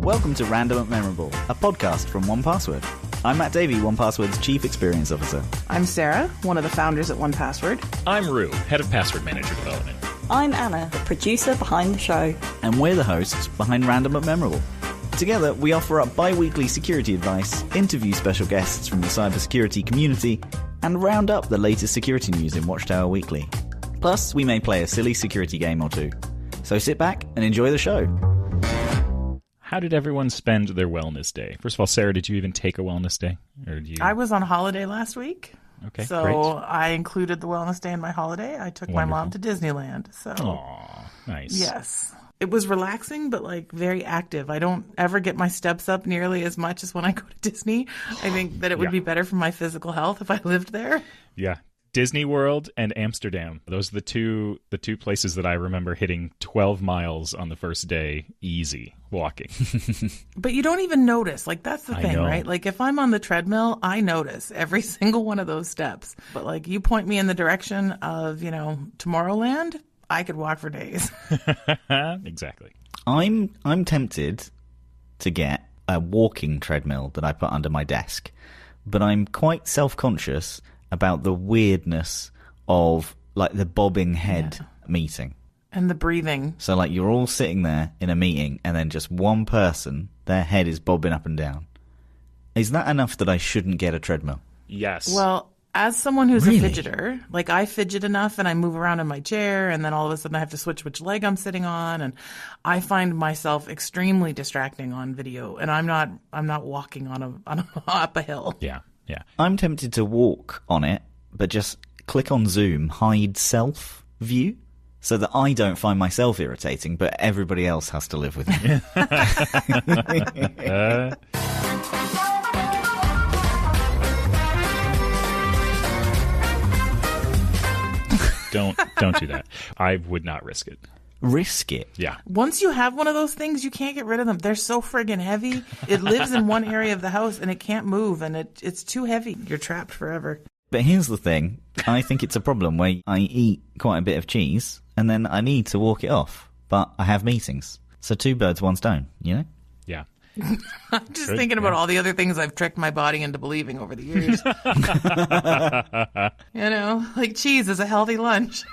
Welcome to Random and Memorable, a podcast from 1Password. I'm Matt Davey, 1Password's Chief Experience Officer. I'm Sarah, one of the founders at 1Password. I'm Rue, Head of Password Manager Development. I'm Anna, the producer behind the show. And we're the hosts behind Random and Memorable. Together, we offer up bi-weekly security advice, interview special guests from the cybersecurity community, and round up the latest security news in Watchtower Weekly. Plus, we may play a silly security game or two. So sit back and enjoy the show. How did everyone spend their wellness day? First of all, Sarah, did you even take a wellness day? Or did you... I was on holiday last week. Okay, so great. I included the wellness day in my holiday. I took my mom to Disneyland. So, aw, nice. Yes. It was relaxing, but very active. I don't ever get my steps up nearly as much as when I go to Disney. I think that it would be better for my physical health if I lived there. Yeah. Disney World and Amsterdam. Those are the two places that I remember hitting 12 miles on the first day, easy, walking. But you don't even notice. That's the thing, know. right? If I'm on the treadmill, I notice every single one of those steps. But you point me in the direction of, Tomorrowland, I could walk for days. Exactly. I'm tempted to get a walking treadmill that I put under my desk, but I'm quite self-conscious about the weirdness of the bobbing head meeting. And the breathing. So you're all sitting there in a meeting and then just one person, their head is bobbing up and down. Is that enough that I shouldn't get a treadmill? Yes. Well, as someone who's Really? a fidgeter, I fidget enough and I move around in my chair and then all of a sudden I have to switch which leg I'm sitting on, and I find myself extremely distracting on video, and I'm not walking up a hill. Yeah. I'm tempted to walk on it, but just click on Zoom, hide self view, so that I don't find myself irritating, but everybody else has to live with me. Don't do that. I would not risk it. Risk it. Yeah. Once you have one of those things, you can't get rid of them. They're so friggin' heavy. It lives in one area of the house and it can't move, and it's too heavy. You're trapped forever. But here's the thing. I think it's a problem where I eat quite a bit of cheese and then I need to walk it off. But I have meetings. So two birds, one stone, Yeah. I'm just thinking about all the other things I've tricked my body into believing over the years. Cheese is a healthy lunch.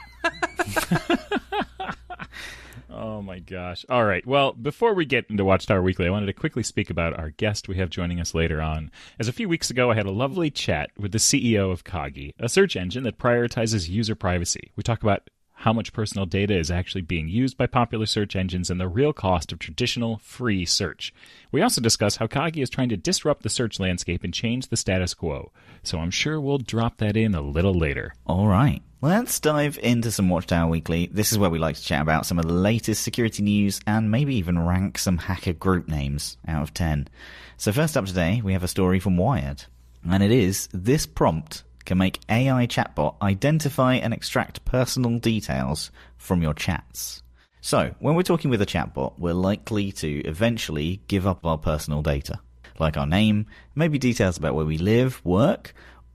Oh my gosh. All right. Well, before we get into Watchtower Weekly, I wanted to quickly speak about our guest we have joining us later on. As a few weeks ago, I had a lovely chat with the CEO of Kagi, a search engine that prioritizes user privacy. We talk about how much personal data is actually being used by popular search engines and the real cost of traditional free search. We also discuss how Kagi is trying to disrupt the search landscape and change the status quo. So I'm sure we'll drop that in a little later. All right. Let's dive into some Watchtower Weekly. This is where we like to chat about some of the latest security news and maybe even rank some hacker group names out of 10. So first up today, we have a story from Wired. And it is, this prompt can make AI chatbot identify and extract personal details from your chats. So, when we're talking with a chatbot, we're likely to eventually give up our personal data, like our name, maybe details about where we live, work,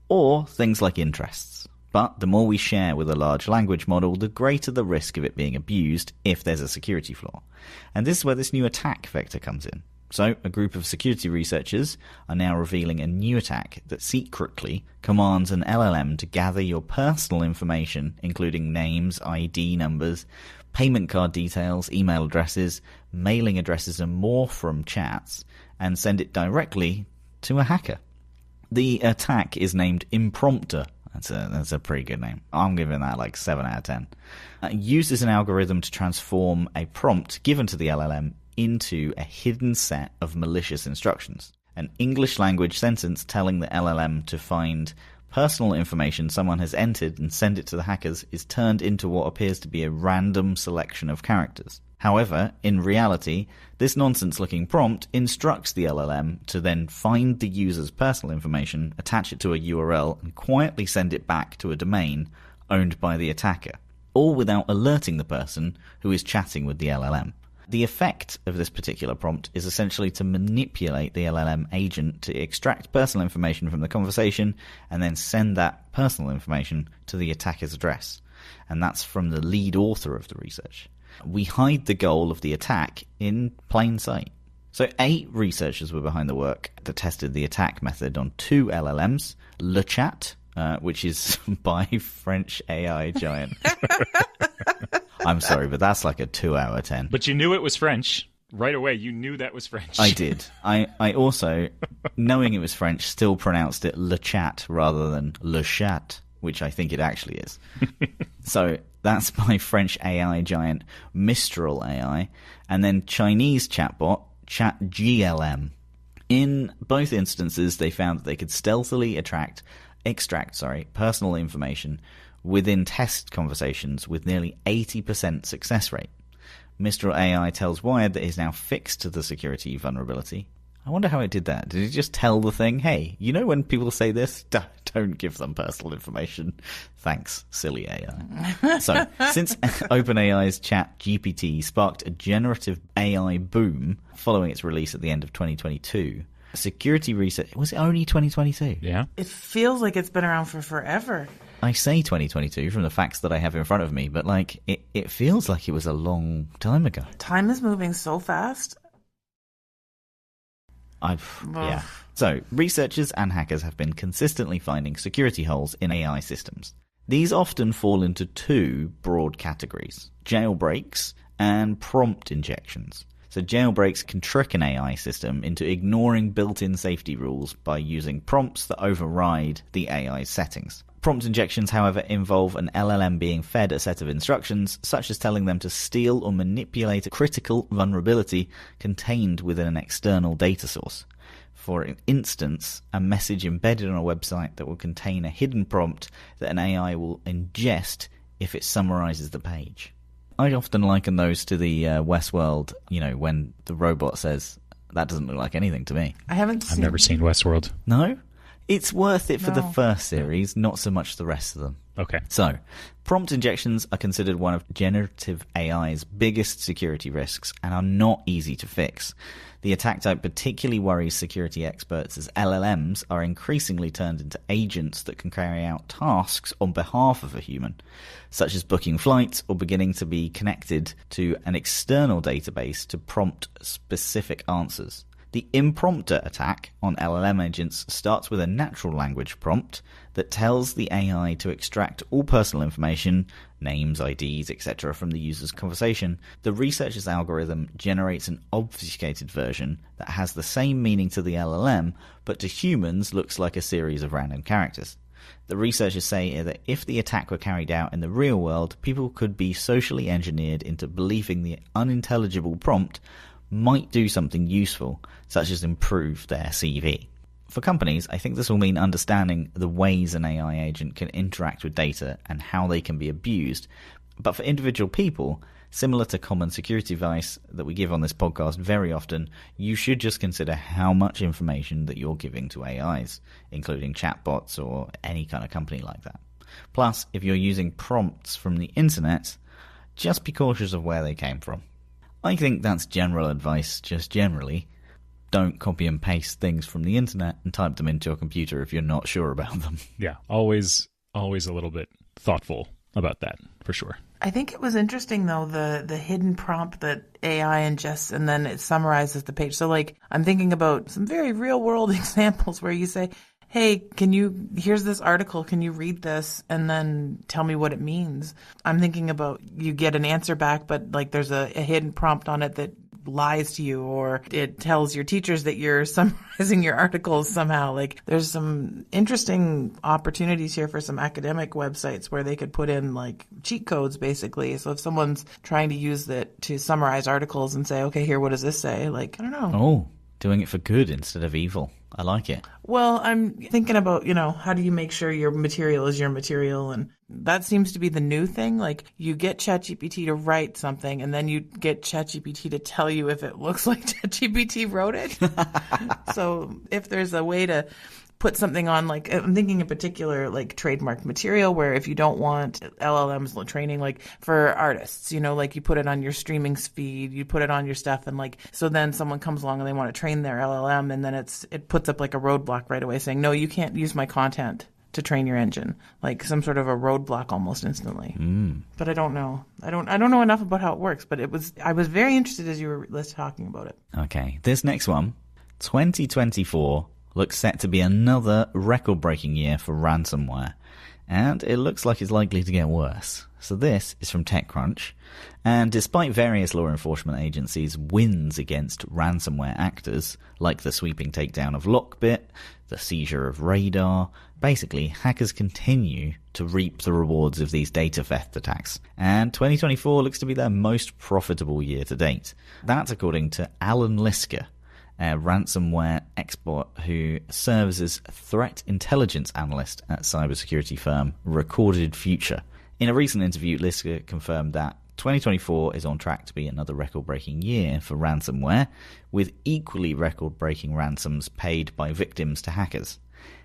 or things like interests. But the more we share with a large language model, the greater the risk of it being abused if there's a security flaw. And this is where this new attack vector comes in. So, a group of security researchers are now revealing a new attack that secretly commands an LLM to gather your personal information, including names, ID numbers, payment card details, email addresses, mailing addresses, and more from chats, and send it directly to a hacker. The attack is named Imprompter. That's a pretty good name. I'm giving that 7 out of 10. It uses an algorithm to transform a prompt given to the LLM into a hidden set of malicious instructions. An English language sentence telling the LLM to find personal information someone has entered and send it to the hackers is turned into what appears to be a random selection of characters. However, in reality, this nonsense-looking prompt instructs the LLM to then find the user's personal information, attach it to a URL, and quietly send it back to a domain owned by the attacker, all without alerting the person who is chatting with the LLM. The effect of this particular prompt is essentially to manipulate the LLM agent to extract personal information from the conversation and then send that personal information to the attacker's address. And that's from the lead author of the research. We hide the goal of the attack in plain sight. So 8 researchers were behind the work that tested the attack method on 2 LLMs, Le Chat, which is by French AI giant. I'm sorry, but that's like a 2 out of 10. But you knew it was French. Right away, you knew that was French. I did. I also, knowing it was French, still pronounced it Le Chat rather than Le Chat, which I think it actually is. So that's by French AI giant Mistral AI, and then Chinese chatbot ChatGLM. In both instances, they found that they could stealthily extract personal information within test conversations with nearly 80% success rate. Mistral AI tells Wired that it is now fixed to the security vulnerability. I wonder how it did that. Did it just tell the thing, hey, you know when people say this? Don't give them personal information. Thanks, silly AI. So, since OpenAI's ChatGPT sparked a generative AI boom following its release at the end of 2022, security research... Was it only 2022? Yeah. It feels like it's been around for forever. I say 2022 from the facts that I have in front of me, but like it feels like it was a long time ago. Time is moving so fast. Yeah. So, researchers and hackers have been consistently finding security holes in AI systems. These often fall into 2 broad categories: jailbreaks and prompt injections. So jailbreaks can trick an AI system into ignoring built-in safety rules by using prompts that override the AI's settings. Prompt injections, however, involve an LLM being fed a set of instructions, such as telling them to steal or manipulate a critical vulnerability contained within an external data source. For instance, a message embedded on a website that will contain a hidden prompt that an AI will ingest if it summarizes the page. I often liken those to the Westworld, when the robot says, that doesn't look like anything to me. I've never seen Westworld. No? It's worth it for the first series, not so much the rest of them. Okay. So, prompt injections are considered one of generative AI's biggest security risks and are not easy to fix. The attack type particularly worries security experts as LLMs are increasingly turned into agents that can carry out tasks on behalf of a human, such as booking flights or beginning to be connected to an external database to prompt specific answers. The impromptu attack on LLM agents starts with a natural language prompt that tells the AI to extract all personal information, names, IDs, etc. from the user's conversation. The researcher's algorithm generates an obfuscated version that has the same meaning to the LLM, but to humans looks like a series of random characters. The researchers say that if the attack were carried out in the real world, people could be socially engineered into believing the unintelligible prompt might do something useful, such as improve their CV. For companies, I think this will mean understanding the ways an AI agent can interact with data and how they can be abused. But for individual people, similar to common security advice that we give on this podcast very often, you should just consider how much information that you're giving to AIs, including chatbots or any kind of company like that. Plus, if you're using prompts from the internet, just be cautious of where they came from. I think that's general advice, just generally. Don't copy and paste things from the internet and type them into your computer if you're not sure about them. Yeah, always a little bit thoughtful about that, for sure. I think it was interesting, though, the hidden prompt that AI ingests and then it summarizes the page. So, I'm thinking about some very real-world examples where you say, hey, here's this article, can you read this and then tell me what it means? I'm thinking about you get an answer back, but there's a hidden prompt on it that lies to you, or it tells your teachers that you're summarizing your articles somehow. There's some interesting opportunities here for some academic websites where they could put in cheat codes, basically. So if someone's trying to use it to summarize articles and say, okay, here, what does this say? I don't know. Oh, doing it for good instead of evil. I like it. Well, I'm thinking about, how do you make sure your material is your material? And that seems to be the new thing. You get ChatGPT to write something, and then you get ChatGPT to tell you if it looks like ChatGPT wrote it. So if there's a way to put something on, I'm thinking in particular, trademark material, where if you don't want LLMs training, for artists, you put it on your streaming feed, you put it on your stuff, and so then someone comes along and they want to train their LLM, and then it puts up a roadblock right away saying, no, you can't use my content to train your engine, like some sort of a roadblock almost instantly. But I don't know. I don't know enough about how it works, but I was very interested as you were talking about it. Okay, this next one, 2024, looks set to be another record-breaking year for ransomware, and it looks like it's likely to get worse. So this is from TechCrunch, and despite various law enforcement agencies' wins against ransomware actors, like the sweeping takedown of Lockbit, the seizure of Radar, basically hackers continue to reap the rewards of these data theft attacks, and 2024 looks to be their most profitable year to date. That's according to Alan Lisker, a ransomware expert who serves as threat intelligence analyst at cybersecurity firm Recorded Future. In a recent interview, Lisker confirmed that 2024 is on track to be another record-breaking year for ransomware, with equally record-breaking ransoms paid by victims to hackers.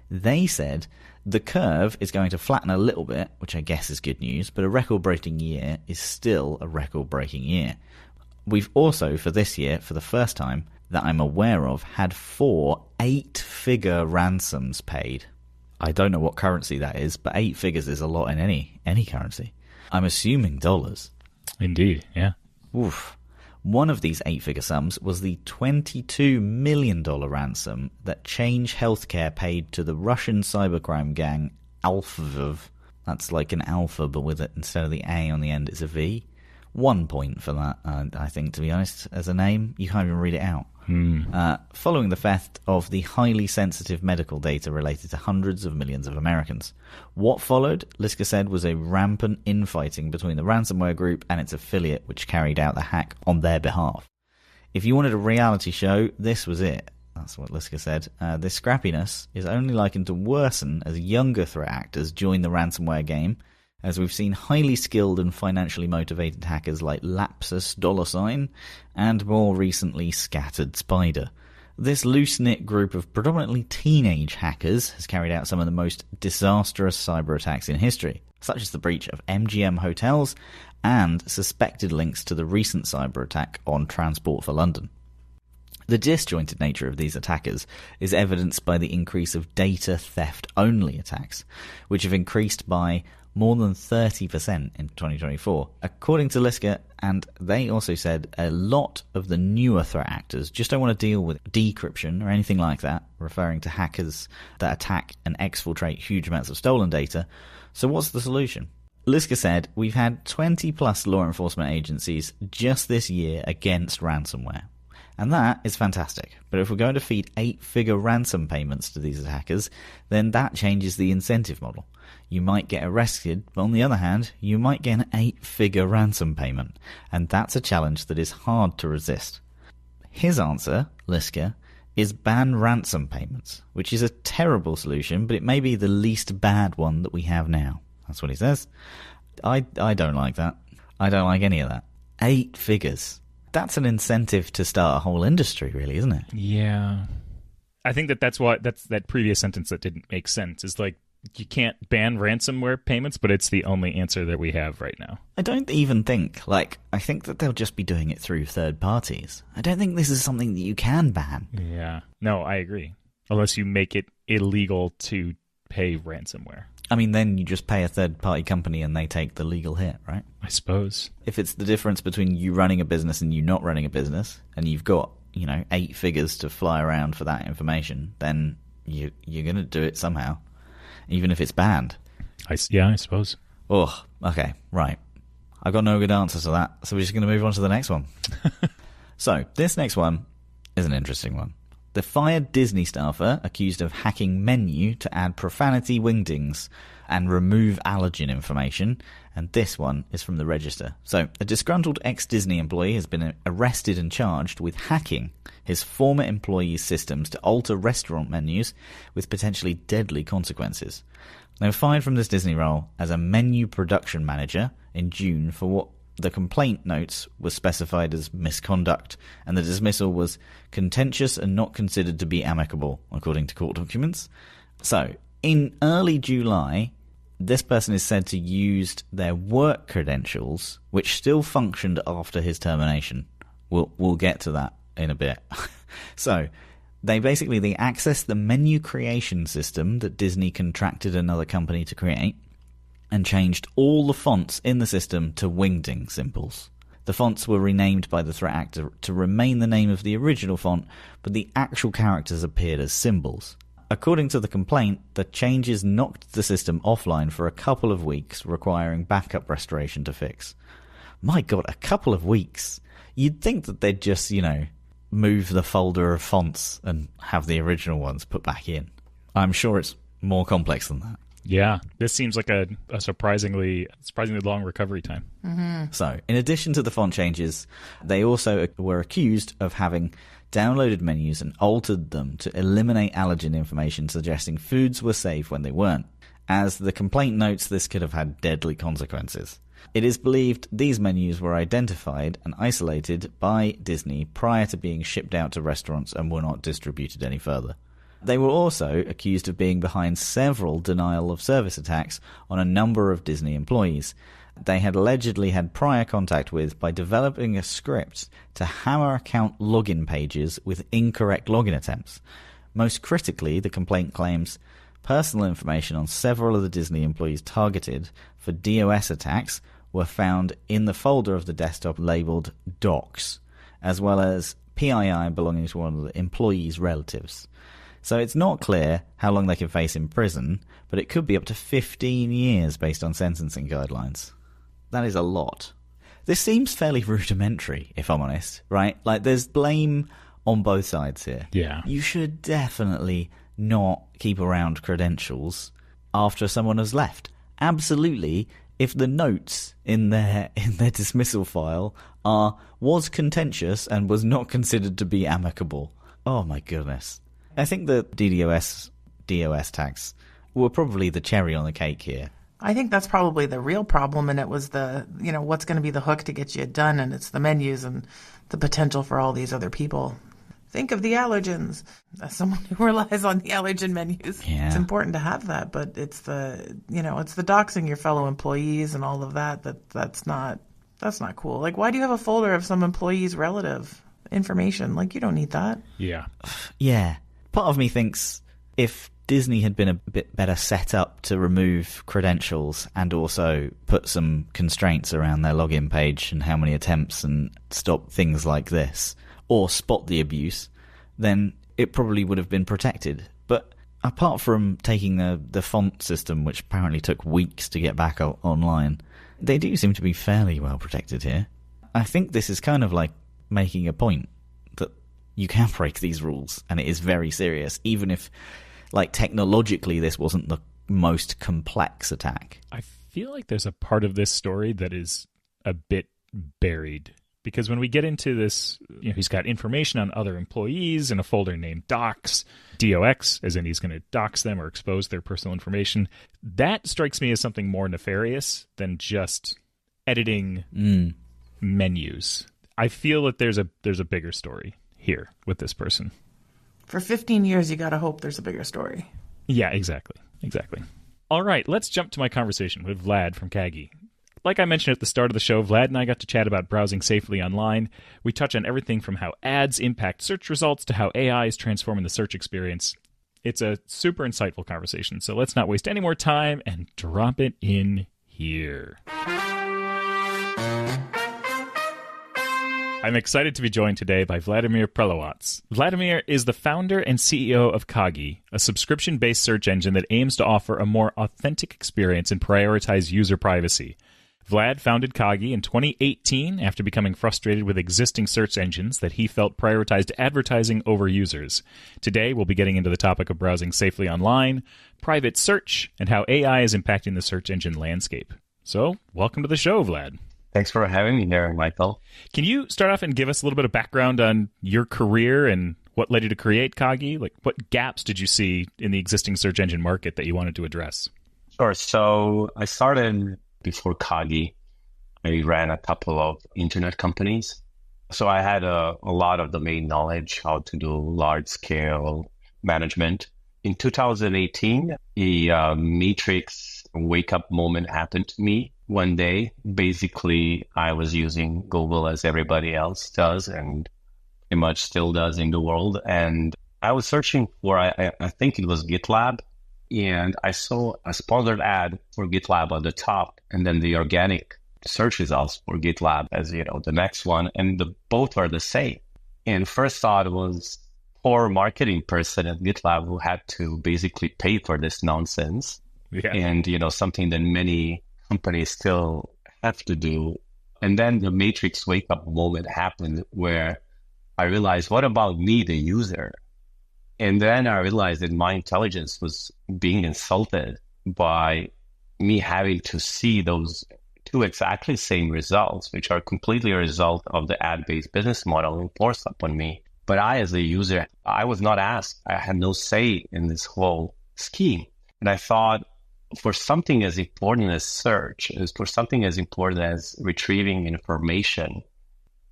They said the curve is going to flatten a little bit, which I guess is good news, but a record-breaking year is still a record-breaking year. We've also, for this year, for the first time that I'm aware of, had 4 8-figure ransoms paid. I don't know what currency that is, but 8 figures is a lot in any currency. I'm assuming dollars. Indeed, yeah. Oof. One of these 8-figure sums was the $22 million ransom that Change Healthcare paid to the Russian cybercrime gang Alphav. That's like an alpha, but with it, instead of the A on the end, it's a V. 1 point for that, I think, to be honest, as a name. You can't even read it out. Following the theft of the highly sensitive medical data related to hundreds of millions of Americans. What followed, Lisker said, was a rampant infighting between the ransomware group and its affiliate, which carried out the hack on their behalf. If you wanted a reality show, this was it. That's what Lisker said. This scrappiness is only likened to worsen as younger threat actors join the ransomware game, as we've seen highly skilled and financially motivated hackers like Lapsus $, and more recently Scattered Spider. This loose-knit group of predominantly teenage hackers has carried out some of the most disastrous cyber attacks in history, such as the breach of MGM hotels and suspected links to the recent cyber attack on Transport for London. The disjointed nature of these attackers is evidenced by the increase of data theft-only attacks, which have increased by more than 30% in 2024, according to Lisker, and they also said a lot of the newer threat actors just don't want to deal with decryption or anything like that, referring to hackers that attack and exfiltrate huge amounts of stolen data. So what's the solution? Lisker said, we've had 20 plus law enforcement agencies just this year against ransomware. And that is fantastic. But if we're going to feed 8-figure ransom payments to these attackers, then that changes the incentive model. You might get arrested, but on the other hand, you might get an 8-figure ransom payment. And that's a challenge that is hard to resist. His answer, Lisker, is ban ransom payments, which is a terrible solution, but it may be the least bad one that we have now. That's what he says. I don't like that. I don't like any of that. 8 figures. That's an incentive to start a whole industry, really, isn't it? Yeah. I think that's that previous sentence that didn't make sense. Is like, you can't ban ransomware payments, but it's the only answer that we have right now. I don't even think, I think that they'll just be doing it through third parties. I don't think this is something that you can ban. Yeah. No, I agree. Unless you make it illegal to pay ransomware. I mean, then you just pay a third-party company and they take the legal hit, right? I suppose. If it's the difference between you running a business and you not running a business, and you've got, 8 figures to fly around for that information, then you're going to do it somehow, even if it's banned. I suppose. Oh, okay, right. I've got no good answer to that, so we're just going to move on to the next one. So, this next one is an interesting one. The fired Disney staffer accused of hacking menu to add profanity wingdings and remove allergen information, and this one is from the Register. So, a disgruntled ex-Disney employee has been arrested and charged with hacking his former employees' systems to alter restaurant menus with potentially deadly consequences. They were fired from this Disney role as a menu production manager in June for what the complaint notes was specified as misconduct, and the dismissal was contentious and not considered to be amicable, according to court documents. So, in early July, this person is said to used their work credentials, which still functioned after his termination. We'll get to that in a bit. So, They accessed the menu creation system that Disney contracted another company to create and changed all the fonts in the system to wingding symbols. The fonts were renamed by the threat actor to remain the name of the original font, but the actual characters appeared as symbols. According to the complaint, the changes knocked the system offline for a couple of weeks, requiring backup restoration to fix. My God, a couple of weeks. You'd think that they'd just, move the folder of fonts and have the original ones put back in. I'm sure it's more complex than that. Yeah, this seems like a surprisingly long recovery time. Mm-hmm. So, in addition to the font changes, they also were accused of having downloaded menus and altered them to eliminate allergen information suggesting foods were safe when they weren't. As the complaint notes, this could have had deadly consequences. It is believed these menus were identified and isolated by Disney prior to being shipped out to restaurants and were not distributed any further. They were also accused of being behind several denial of service attacks on a number of Disney employees they had allegedly had prior contact with by developing a script to hammer account login pages with incorrect login attempts. Most critically, the complaint claims personal information on several of the Disney employees targeted for DOS attacks were found in the folder of the desktop labeled Docs, as well as PII belonging to one of the employees' relatives. So it's not clear how long they can face in prison, but it could be up to 15 years based on sentencing guidelines. That is a lot. This seems fairly rudimentary, if I'm honest, right? Like, there's blame on both sides here. Yeah. You should definitely not keep around credentials after someone has left. Absolutely, if the notes in their dismissal file was contentious and was not considered to be amicable. Oh my goodness. I think the DOS tags were probably the cherry on the cake here. I think that's probably the real problem, and it was what's going to be the hook to get you done, and it's the menus and the potential for all these other people. Think of the allergens. As someone who relies on the allergen menus, yeah. It's important to have that, but it's the doxing your fellow employees and all of that's not cool. Like, why do you have a folder of some employee's relative information? Like, you don't need that. Yeah. Yeah. Part of me thinks if Disney had been a bit better set up to remove credentials and also put some constraints around their login page and how many attempts and stop things like this, or spot the abuse, then it probably would have been protected. But apart from taking the font system, which apparently took weeks to get back online, they do seem to be fairly well protected here. I think this is kind of like making a point that you can break these rules, and it is very serious, even if, like, technologically this wasn't the most complex attack. I feel like there's a part of this story that is a bit buried. Because when we get into this, he's got information on other employees in a folder named Docs, DOX, as in he's going to dox them or expose their personal information. That strikes me as something more nefarious than just editing menus. I feel that there's a bigger story here with this person. For 15 years, you got to hope there's a bigger story. Yeah, exactly. All right, let's jump to my conversation with Vlad from Kagi. Like I mentioned at the start of the show, Vlad and I got to chat about browsing safely online. We touch on everything from how ads impact search results to how AI is transforming the search experience. It's a super insightful conversation, so let's not waste any more time and drop it in here. I'm excited to be joined today by Vladimir Prelovac. Vladimir is the founder and CEO of Kagi, a subscription-based search engine that aims to offer a more authentic experience and prioritize user privacy. Vlad founded Kagi in 2018 after becoming frustrated with existing search engines that he felt prioritized advertising over users. Today, we'll be getting into the topic of browsing safely online, private search, and how AI is impacting the search engine landscape. So, welcome to the show, Vlad. Thanks for having me here, Michael. Can you start off and give us a little bit of background on your career and what led you to create Kagi? Like, what gaps did you see in the existing search engine market that you wanted to address? Sure. So I started before Kagi. I ran a couple of internet companies. So I had a lot of domain knowledge, how to do large-scale management. In 2018, a Matrix wake-up moment happened to me. One day, basically, I was using Google as everybody else does and pretty much still does in the world. And I was searching for, I think it was GitLab, and I saw a sponsored ad for GitLab on the top, and then the organic search results for GitLab as, the next one, and both are the same. And first thought was poor marketing person at GitLab who had to basically pay for this nonsense. Yeah. And, something that many companies still have to do. And then the Matrix wake up moment happened where I realized, what about me, the user? And then I realized that my intelligence was being insulted by me having to see those two exactly same results, which are completely a result of the ad-based business model enforced upon me. But I, as a user, I was not asked. I had no say in this whole scheme. And I thought, for something as important as search, for something as important as retrieving information,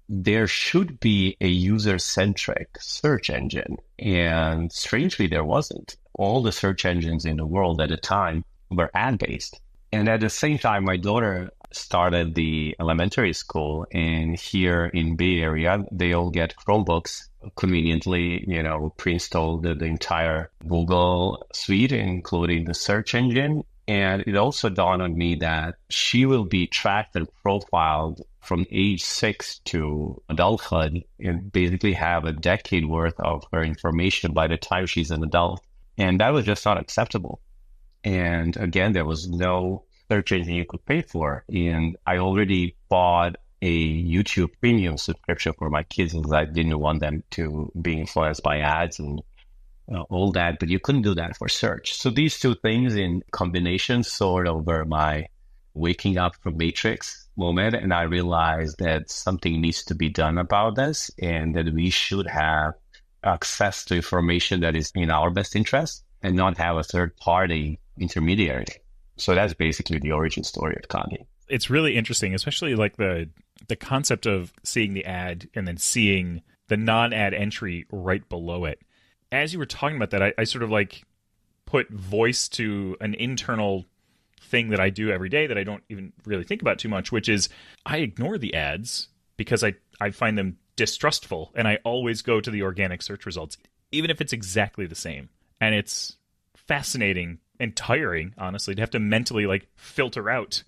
there should be a user-centric search engine. And strangely, there wasn't. All the search engines in the world at the time were ad-based. And at the same time, my daughter started the elementary school, and here in Bay Area, they all get Chromebooks conveniently, pre-installed the entire Google suite, including the search engine. And it also dawned on me that she will be tracked and profiled from age 6 to adulthood and basically have a decade worth of her information by the time she's an adult. And that was just not acceptable. And again, there was no search engine you could pay for. And I already bought a YouTube premium subscription for my kids because I didn't want them to be influenced by ads and all that, but you couldn't do that for search. So these two things in combination sort of were my waking up from Matrix moment. And I realized that something needs to be done about this and that we should have access to information that is in our best interest and not have a third party intermediary. So that's basically the origin story of Kagi. It's really interesting, especially like the concept of seeing the ad and then seeing the non-ad entry right below it. As you were talking about that, I sort of like put voice to an internal thing that I do every day that I don't even really think about too much, which is I ignore the ads because I find them distrustful, and I always go to the organic search results, even if it's exactly the same. And it's fascinating and tiring, honestly, to have to mentally like filter out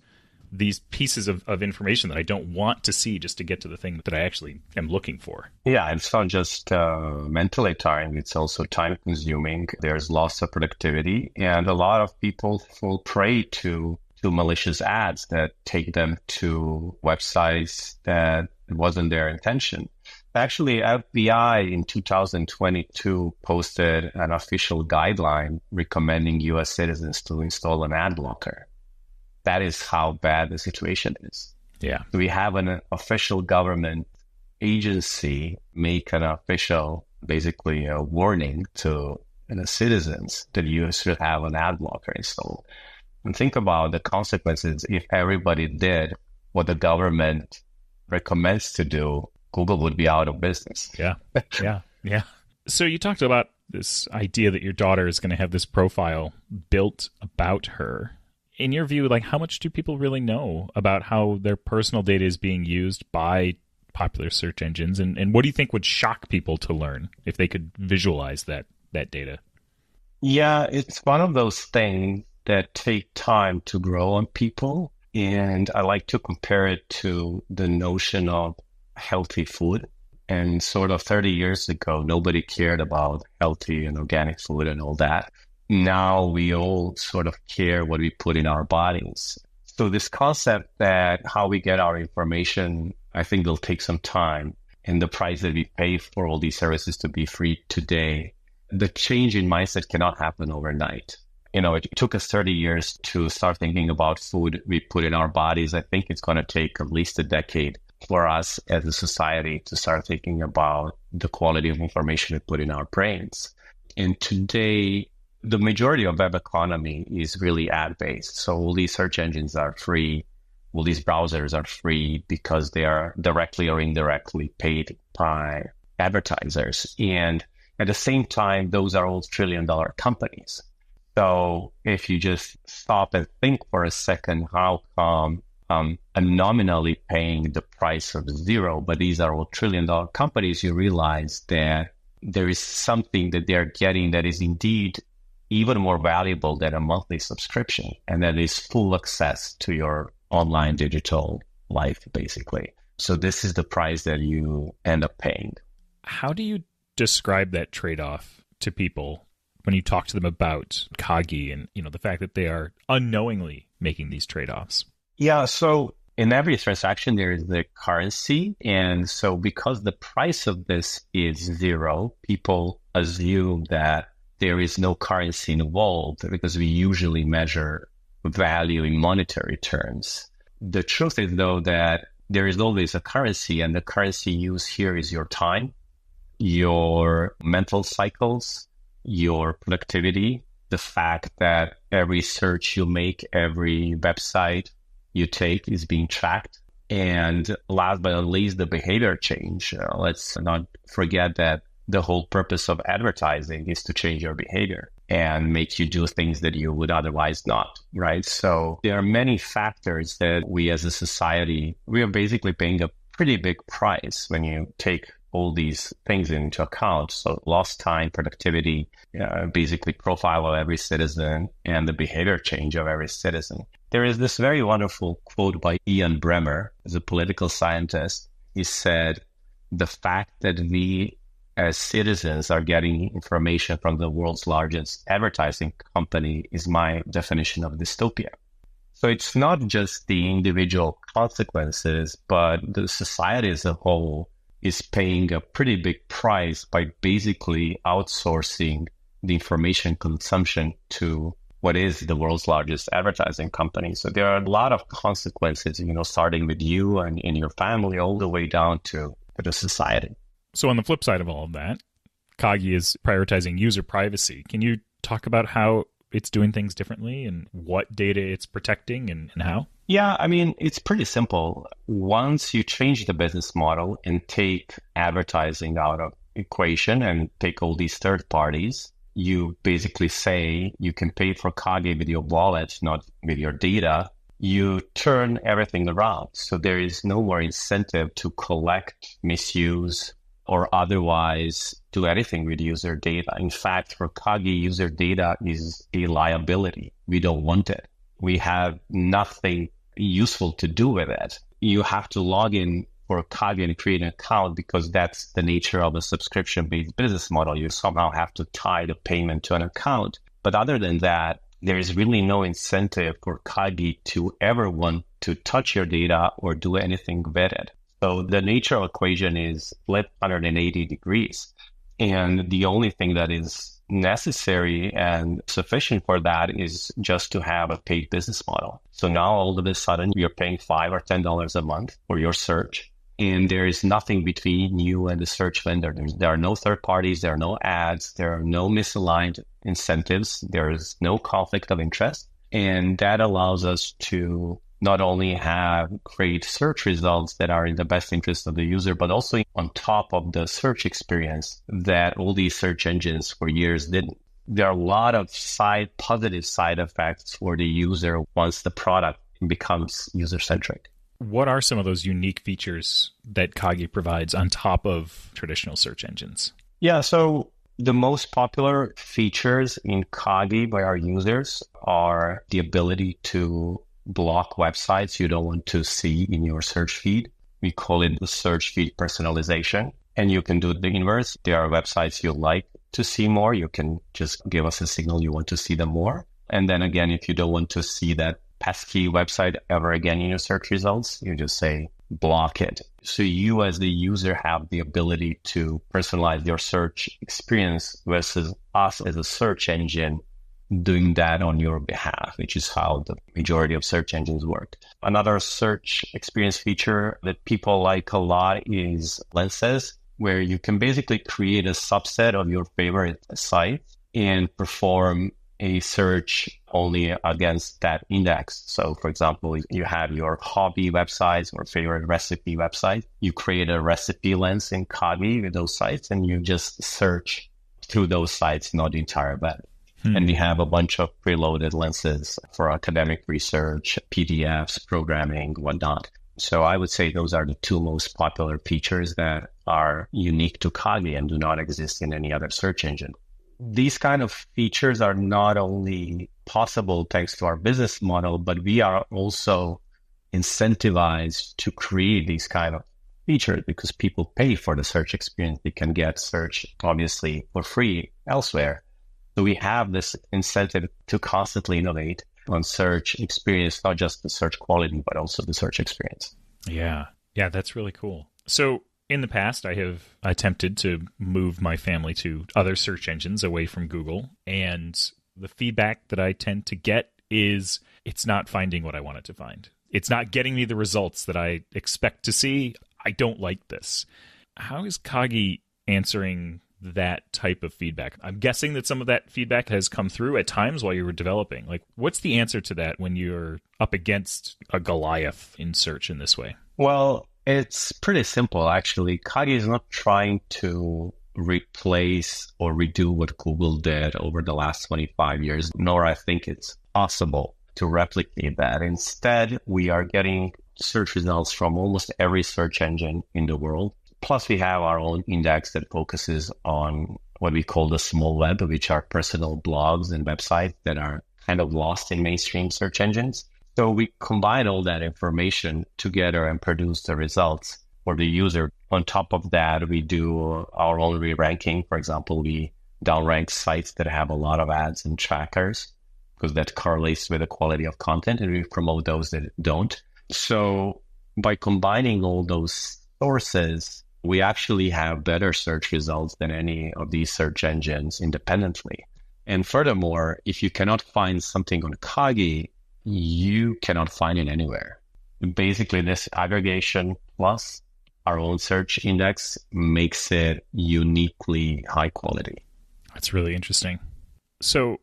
these pieces of information that I don't want to see just to get to the thing that I actually am looking for. Yeah, it's not just mentally tiring, it's also time consuming. There's loss of productivity, and a lot of people fall prey to malicious ads that take them to websites that wasn't their intention. Actually, FBI in 2022 posted an official guideline recommending U.S. citizens to install an ad blocker. That is how bad the situation is. Yeah. We have an official government agency make an official, basically a warning to citizens that you should have an ad blocker installed. And think about the consequences if everybody did what the government recommends to do. Google would be out of business. Yeah. So you talked about this idea that your daughter is going to have this profile built about her. In your view, like how much do people really know about how their personal data is being used by popular search engines? And what do you think would shock people to learn if they could visualize that data? Yeah, it's one of those things that take time to grow on people. And I like to compare it to the notion of healthy food. And sort of 30 years ago, nobody cared about healthy and organic food and all that. Now we all sort of care what we put in our bodies. So this concept that how we get our information, I think will take some time. And the price that we pay for all these services to be free today, the change in mindset cannot happen overnight. It took us 30 years to start thinking about food we put in our bodies. I think it's going to take at least a decade for us as a society to start thinking about the quality of information we put in our brains. And today, the majority of web economy is really ad-based. So all these search engines are free. All these browsers are free because they are directly or indirectly paid by advertisers. And at the same time, those are all trillion-dollar companies. So if you just stop and think for a second, how come I'm nominally paying the price of zero, but these are all trillion-dollar companies, you realize that there is something that they're getting that is indeed even more valuable than a monthly subscription, and that is full access to your online digital life, basically. So this is the price that you end up paying. How do you describe that trade-off to people when you talk to them about Kagi and, the fact that they are unknowingly making these trade-offs? Yeah, so in every transaction, there is the currency. And so because the price of this is zero, people assume that there is no currency involved because we usually measure value in monetary terms. The truth is, though, that there is always a currency, and the currency used here is your time, your mental cycles, your productivity, the fact that every search you make, every website you take is being tracked. And last but not least, the behavior change. Let's not forget that the whole purpose of advertising is to change your behavior and make you do things that you would otherwise not, right? So there are many factors that we as a society, we are basically paying a pretty big price when you take all these things into account. So lost time, productivity, basically profile of every citizen, and the behavior change of every citizen. There is this very wonderful quote by Ian Bremmer, as a political scientist. He said, the fact that we as citizens are getting information from the world's largest advertising company is my definition of dystopia. So it's not just the individual consequences, but the society as a whole is paying a pretty big price by basically outsourcing the information consumption to what is the world's largest advertising company. So there are a lot of consequences, starting with you and in your family, all the way down to the society. So on the flip side of all of that, Kagi is prioritizing user privacy. Can you talk about how it's doing things differently and what data it's protecting and how? Yeah, it's pretty simple. Once you change the business model and take advertising out of equation and take all these third parties, you basically say you can pay for Kagi with your wallet, not with your data. You turn everything around. So there is no more incentive to collect, misuse, or otherwise do anything with user data. In fact, for Kagi, user data is a liability. We don't want it. We have nothing useful to do with it. You have to log in for Kagi and create an account because that's the nature of a subscription-based business model. You somehow have to tie the payment to an account. But other than that, there is really no incentive for Kagi to ever want to touch your data or do anything with it. So the nature of equation is flipped 180 degrees. And the only thing that is necessary and sufficient for that is just to have a paid business model. So now all of a sudden you're paying $5 or $10 a month for your search. And there is nothing between you and the search vendor. There are no third parties. There are no ads. There are no misaligned incentives. There is no conflict of interest. And that allows us to not only have great search results that are in the best interest of the user, but also on top of the search experience that all these search engines for years didn't. There are a lot of positive side effects for the user once the product becomes user-centric. What are some of those unique features that Kagi provides on top of traditional search engines? Yeah, so the most popular features in Kagi by our users are the ability to block websites you don't want to see in your search feed. We call it the search feed personalization. And you can do the inverse. There are websites you like to see more. You can just give us a signal you want to see them more. And then again, if you don't want to see that pesky website ever again in your search results, you just say block it. So you as the user have the ability to personalize your search experience versus us as a search engine doing that on your behalf, which is how the majority of search engines work. Another search experience feature that people like a lot is lenses, where you can basically create a subset of your favorite site and perform a search only against that index. So for example, you have your hobby websites or favorite recipe website. You create a recipe lens in Kagi with those sites and you just search through those sites, not the entire web. And we have a bunch of preloaded lenses for academic research, PDFs, programming, whatnot. So I would say those are the two most popular features that are unique to Kagi and do not exist in any other search engine. These kind of features are not only possible thanks to our business model, but we are also incentivized to create these kind of features because people pay for the search experience. They can get search, obviously, for free elsewhere. So we have this incentive to constantly innovate on search experience, not just the search quality, but also the search experience. Yeah, that's really cool. So in the past, I have attempted to move my family to other search engines away from Google, and the feedback that I tend to get is it's not finding what I want it to find. It's not getting me the results that I expect to see. I don't like this. How is Kagi answering that type of feedback? I'm guessing that some of that feedback has come through at times while you were developing. Like, what's the answer to that when you're up against a Goliath in search in this way? Well, it's pretty simple, actually. Kagi is not trying to replace or redo what Google did over the last 25 years, nor I think it's possible to replicate that. Instead, we are getting search results from almost every search engine in the world. Plus, we have our own index that focuses on what we call the small web, which are personal blogs and websites that are kind of lost in mainstream search engines. So we combine all that information together and produce the results for the user. On top of that, we do our own re-ranking. For example, we downrank sites that have a lot of ads and trackers because that correlates with the quality of content, and we promote those that don't. So by combining all those sources, we actually have better search results than any of these search engines independently. And furthermore, if you cannot find something on Kagi, you cannot find it anywhere. Basically, this aggregation plus our own search index makes it uniquely high quality. That's really interesting. So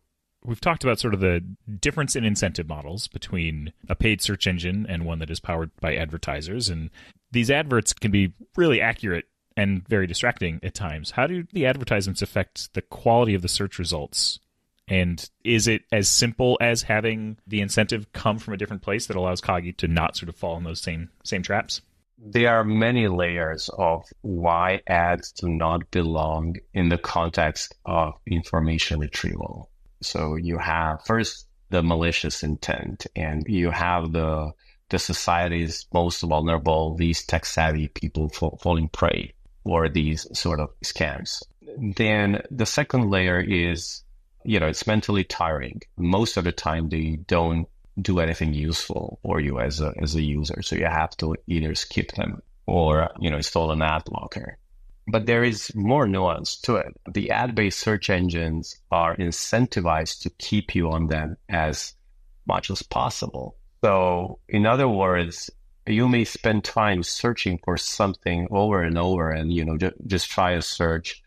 we've talked about sort of the difference in incentive models between a paid search engine and one that is powered by advertisers. And these adverts can be really accurate and very distracting at times. How do the advertisements affect the quality of the search results? And is it as simple as having the incentive come from a different place that allows Kagi to not sort of fall in those same traps? There are many layers of why ads do not belong in the context of information retrieval. So you have first the malicious intent, and you have the society's most vulnerable, these tech-savvy people falling prey for these sort of scams. Then the second layer is, it's mentally tiring. Most of the time, they don't do anything useful for you as a user. So you have to either skip them or, install an ad blocker. But there is more nuance to it. The ad-based search engines are incentivized to keep you on them as much as possible. So in other words, you may spend time searching for something over and over and, just try a search,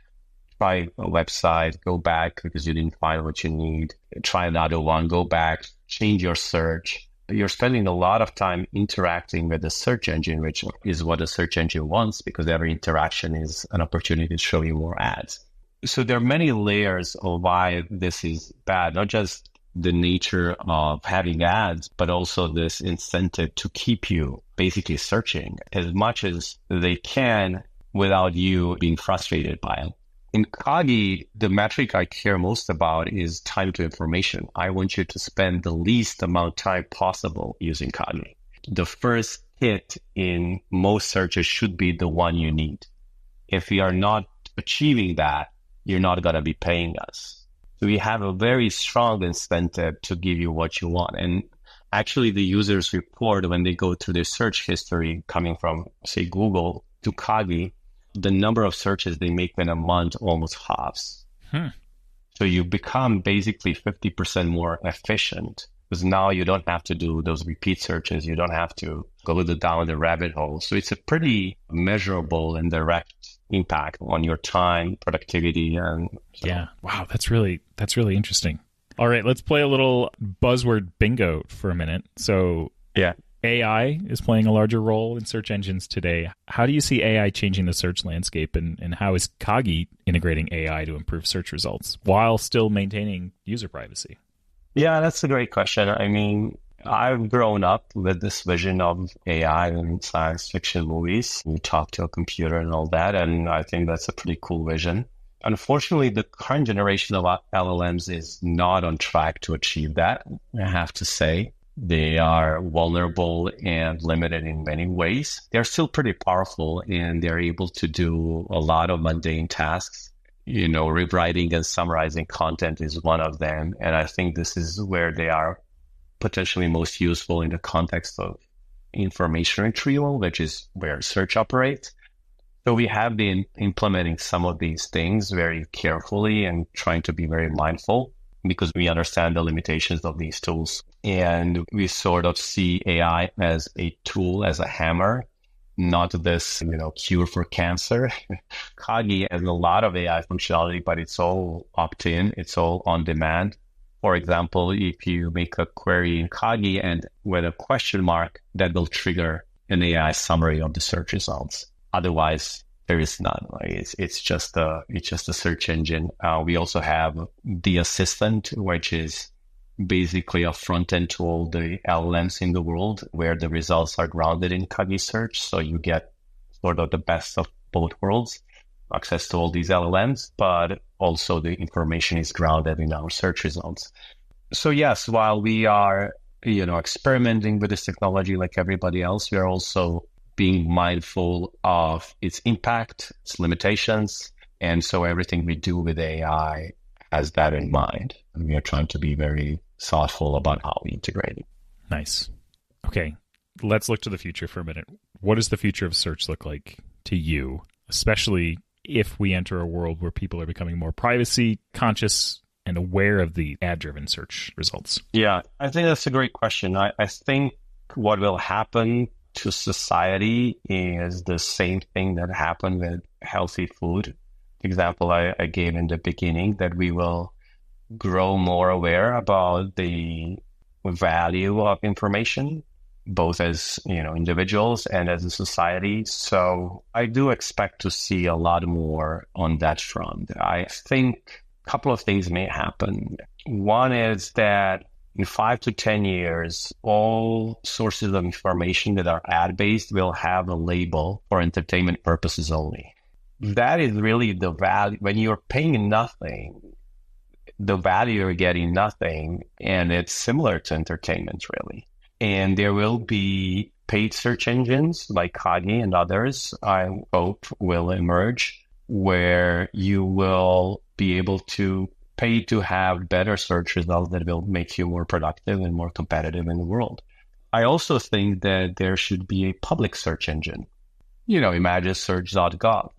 try a website, go back because you didn't find what you need, try another one, go back, change your search. You're spending a lot of time interacting with the search engine, which is what a search engine wants, because every interaction is an opportunity to show you more ads. So there are many layers of why this is bad, not just the nature of having ads, but also this incentive to keep you basically searching as much as they can without you being frustrated by it. In Kagi, the metric I care most about is time to information. I want you to spend the least amount of time possible using Kagi. The first hit in most searches should be the one you need. If we are not achieving that, you're not going to be paying us. So we have a very strong incentive to give you what you want. And actually, the users report when they go through their search history coming from, say, Google to Kagi, the number of searches they make in a month almost halves. So you become basically 50% more efficient because now you don't have to do those repeat searches. You don't have to go down the rabbit hole. So it's a pretty measurable and direct impact on your time, productivity, and so. Yeah. Wow, that's really interesting. All right, let's play a little buzzword bingo for a minute. So yeah. AI is playing a larger role in search engines today. How do you see AI changing the search landscape, and how is Kagi integrating AI to improve search results while still maintaining user privacy? Yeah, that's a great question. I mean, I've grown up with this vision of AI in science fiction movies. You talk to a computer and all that, and I think that's a pretty cool vision. Unfortunately, the current generation of LLMs is not on track to achieve that, I have to say. They are vulnerable and limited in many ways. They're still pretty powerful, and they're able to do a lot of mundane tasks. Rewriting and summarizing content is one of them. And I think this is where they are potentially most useful in the context of information retrieval, which is where search operates. So we have been implementing some of these things very carefully and trying to be very mindful because we understand the limitations of these tools. And we sort of see AI as a tool, as a hammer, not this, cure for cancer. Kagi has a lot of AI functionality, but it's all opt-in. It's all on demand. For example, if you make a query in Kagi and with a question mark, that will trigger an AI summary of the search results. Otherwise, there is none. It's just a search engine. We also have the assistant, which is basically a front end to all the LLMs in the world, where the results are grounded in Kagi search. So you get sort of the best of both worlds, access to all these LLMs, but also the information is grounded in our search results. So yes, while we are, experimenting with this technology like everybody else, we are also being mindful of its impact, its limitations. And so everything we do with AI has that in mind. And we are trying to be very thoughtful about how we integrate it. Nice. Okay, let's look to the future for a minute. What does the future of search look like to you, especially if we enter a world where people are becoming more privacy conscious and aware of the ad-driven search results? Yeah, I think that's a great question. I think what will happen to society is the same thing that happened with healthy food. Example I gave in the beginning, that we will grow more aware about the value of information, both as individuals and as a society. So I do expect to see a lot more on that front. I think a couple of things may happen. One is that in 5 to 10 years, all sources of information that are ad-based will have a label for entertainment purposes only. That is really the value. When you're paying nothing, the value you're getting nothing, and it's similar to entertainment, really. And there will be paid search engines like Kagi and others, I hope, will emerge, where you will be able to pay to have better search results that will make you more productive and more competitive in the world. I also think that there should be a public search engine. Imagine search.gov,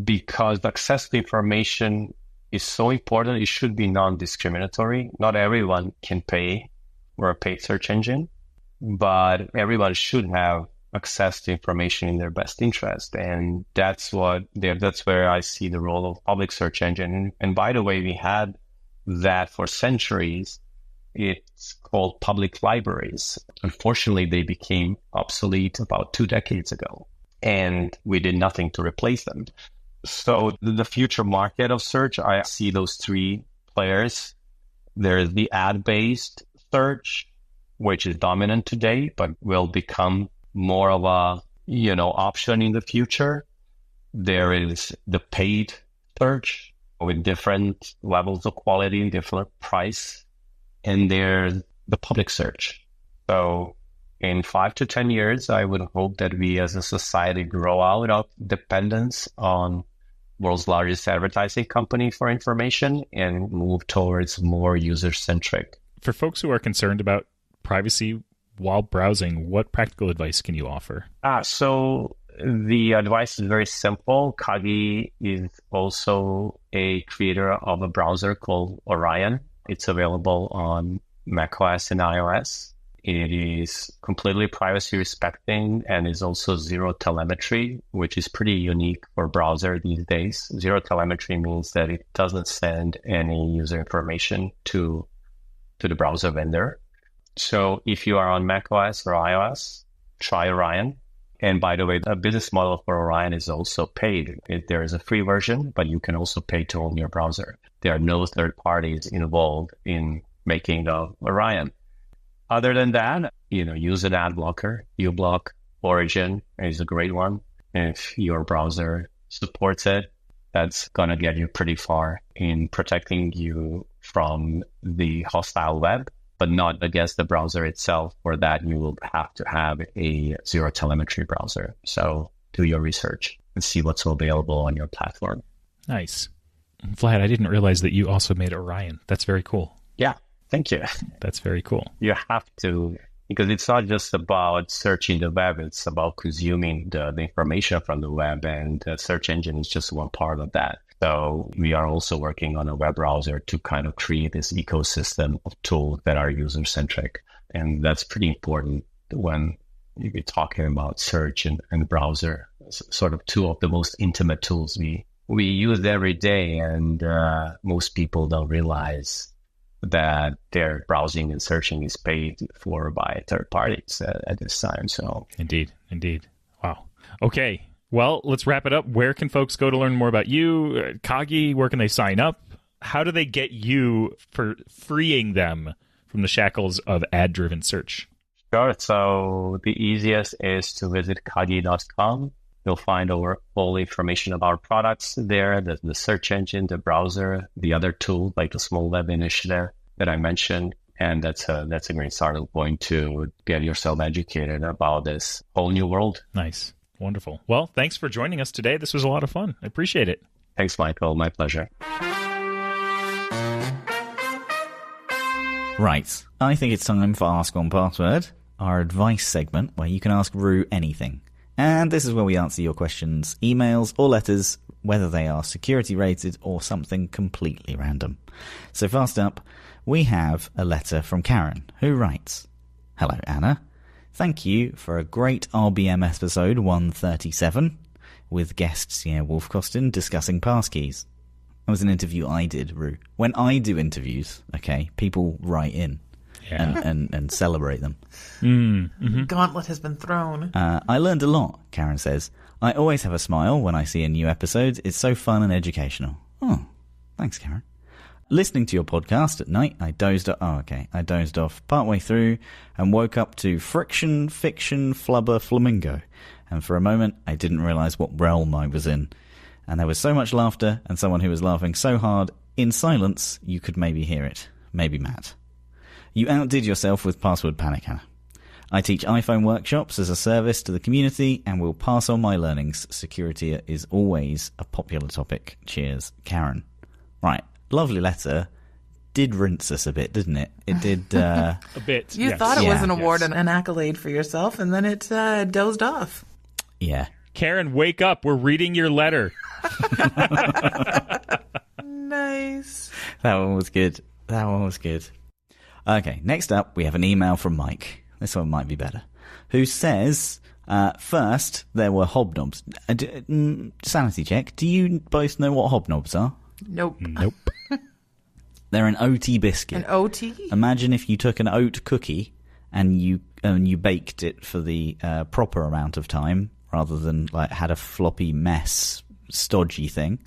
because access to information is so important. It should be non-discriminatory. Not everyone can pay for a paid search engine, but everyone should have access to information in their best interest. And that's where I see the role of public search engine. And by the way, we had that for centuries. It's called public libraries. Unfortunately, they became obsolete about 2 decades ago, and we did nothing to replace them. So the future market of search, I see those 3 players. There's the ad-based search, which is dominant today, but will become more of a, option in the future. There is the paid search with different levels of quality and different price. And there's the public search. So in 5 to 10 years, I would hope that we as a society grow out of dependence on world's largest advertising company for information and move towards more user-centric. For folks who are concerned about privacy while browsing, what practical advice can you offer? So the advice is very simple. Kagi is also a creator of a browser called Orion. It's available on macOS and iOS. It is completely privacy respecting and is also zero telemetry, which is pretty unique for browser these days. Zero telemetry means that it doesn't send any user information to the browser vendor. So if you are on macOS or iOS, try Orion. And by the way, the business model for Orion is also paid. There is a free version, but you can also pay to own your browser. There are no third parties involved in making the Orion. Other than that, use an ad blocker. uBlock Origin is a great one. If your browser supports it, that's going to get you pretty far in protecting you from the hostile web, but not against the browser itself. For that, you will have to have a zero telemetry browser. So do your research and see what's available on your platform. Nice. Vlad, I didn't realize that you also made Orion. That's very cool. Yeah, thank you. That's very cool. You have to, because it's not just about searching the web, it's about consuming the information from the web, and the search engine is just one part of that. So we are also working on a web browser to kind of create this ecosystem of tools that are user-centric. And that's pretty important when you're talking about search and browser. It's sort of two of the most intimate tools we use every day, and most people don't realize that their browsing and searching is paid for by third parties at this time. So Indeed. Wow. Okay. Well, let's wrap it up. Where can folks go to learn more about you? Kagi, where can they sign up? How do they get you for freeing them from the shackles of ad-driven search? Sure. So the easiest is to visit kagi.com. You'll find all information about our products there, the search engine, the browser, the other tool like the small web initiative that I mentioned. And that's a great starting point to get yourself educated about this whole new world. Nice. Wonderful. Well, thanks for joining us today. This was a lot of fun. I appreciate it. Thanks, Michael. My pleasure. Right. I think it's time for Ask One Password, our advice segment where you can ask Roo anything. And this is where we answer your questions, emails or letters, whether they are security rated or something completely random. So first up, we have a letter from Karen, who writes, "Hello, Anna. Thank you for a great RBM episode 137 with guests Wolf Costin discussing passkeys." That was an interview I did, Roo. When I do interviews, okay, people write in. Yeah. And celebrate them. Mm-hmm. Gauntlet has been thrown. I learned a lot, Karen says. I always have a smile when I see a new episode. It's so fun and educational. Oh, thanks, Karen. Listening to your podcast at night, I dozed off partway through and woke up to friction, fiction, flubber, flamingo. And for a moment, I didn't realize what realm I was in. And there was so much laughter and someone who was laughing so hard in silence, you could maybe hear it. Maybe Matt. You outdid yourself with Password Panic, Anna. I teach iPhone workshops as a service to the community and will pass on my learnings. Security is always a popular topic. Cheers, Karen. Right, lovely letter. Did rinse us a bit, didn't it? It did. A bit. You thought it was an award and an accolade for yourself, and then it dozed off. Yeah. Karen, wake up. We're reading your letter. Nice. That one was good. Okay, next up, we have an email from Mike. This one might be better. Who says, first, there were hobnobs. Sanity check. Do you both know what hobnobs are? Nope. They're an OT biscuit. An OT? Imagine if you took an oat cookie and you baked it for the proper amount of time, rather than had a floppy mess, stodgy thing,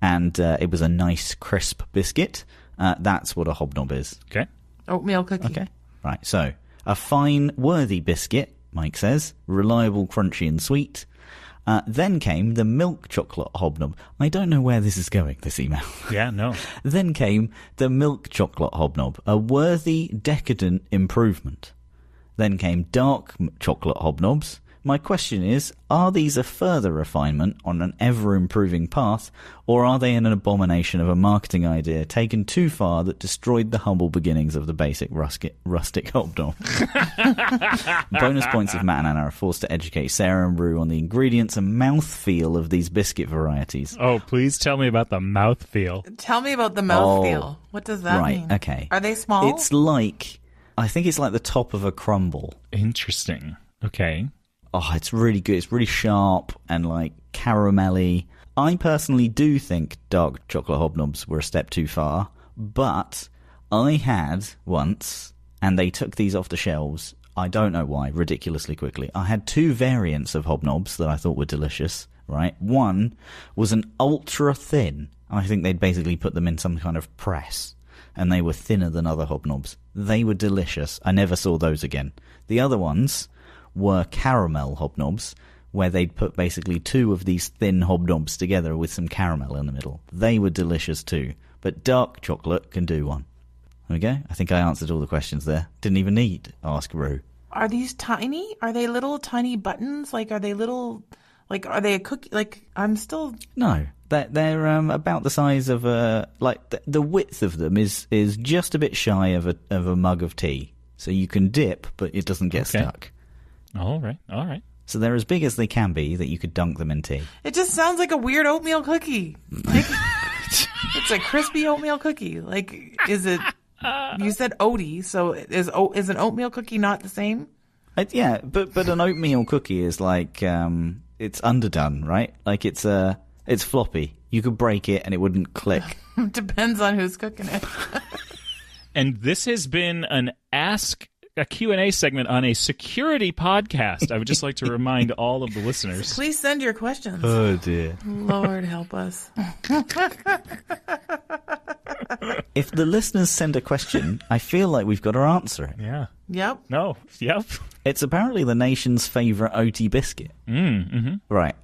and it was a nice crisp biscuit. That's what a hobnob is. Okay. Oatmeal cookie. Okay. Right. So a fine, worthy biscuit, Mike says, reliable, crunchy, and sweet. Then came the milk chocolate hobnob. I don't know where this is going, this email. Yeah, no. Then came the milk chocolate hobnob, a worthy, decadent improvement. Then came dark chocolate hobnobs. My question is, are these a further refinement on an ever-improving path, or are they an abomination of a marketing idea taken too far that destroyed the humble beginnings of the basic rustic hobnob? Bonus points if Matt and Anna are forced to educate Sarah and Roo on the ingredients and mouthfeel of these biscuit varieties. Oh, please tell me about the mouthfeel. Tell me about the mouthfeel. What does that mean? Right, okay. Are they small? I think it's like the top of a crumble. Interesting. Okay. Oh, it's really good. It's really sharp and caramelly. I personally do think dark chocolate hobnobs were a step too far, but I had once, and they took these off the shelves. I don't know why, ridiculously quickly. I had two variants of hobnobs that I thought were delicious, right? One was an ultra thin. I think they'd basically put them in some kind of press. and they were thinner than other hobnobs. They were delicious. I never saw those again. The other ones were caramel hobnobs, where they'd put basically two of these thin hobnobs together with some caramel in the middle. They were delicious too, but dark chocolate can do one. There we go. I think I answered all the questions there. Didn't even need to ask Rue. Are these tiny? Are they little tiny buttons? Like, are they little... Like, are they a cookie? Like, I'm still... No, they're about the size of a... Like, the width of them is just a bit shy of a mug of tea. So you can dip, but it doesn't get stuck. All right. So they're as big as they can be that you could dunk them in tea. It just sounds like a weird oatmeal cookie. Like, it's a crispy oatmeal cookie. Like, is it... You said oaty, so is an oatmeal cookie not the same? Yeah, but an oatmeal cookie is like... it's underdone, right? Like it's floppy. You could break it and it wouldn't click. Depends on who's cooking it. And this has been a Q&A segment on a security podcast. I would just like to remind all of the listeners. Please send your questions. Oh dear. Lord help us. If the listeners send a question, I feel like we've got to answer it. Yeah. Yep. No. Yep. It's apparently the nation's favourite OT biscuit. Mm-hmm. Right.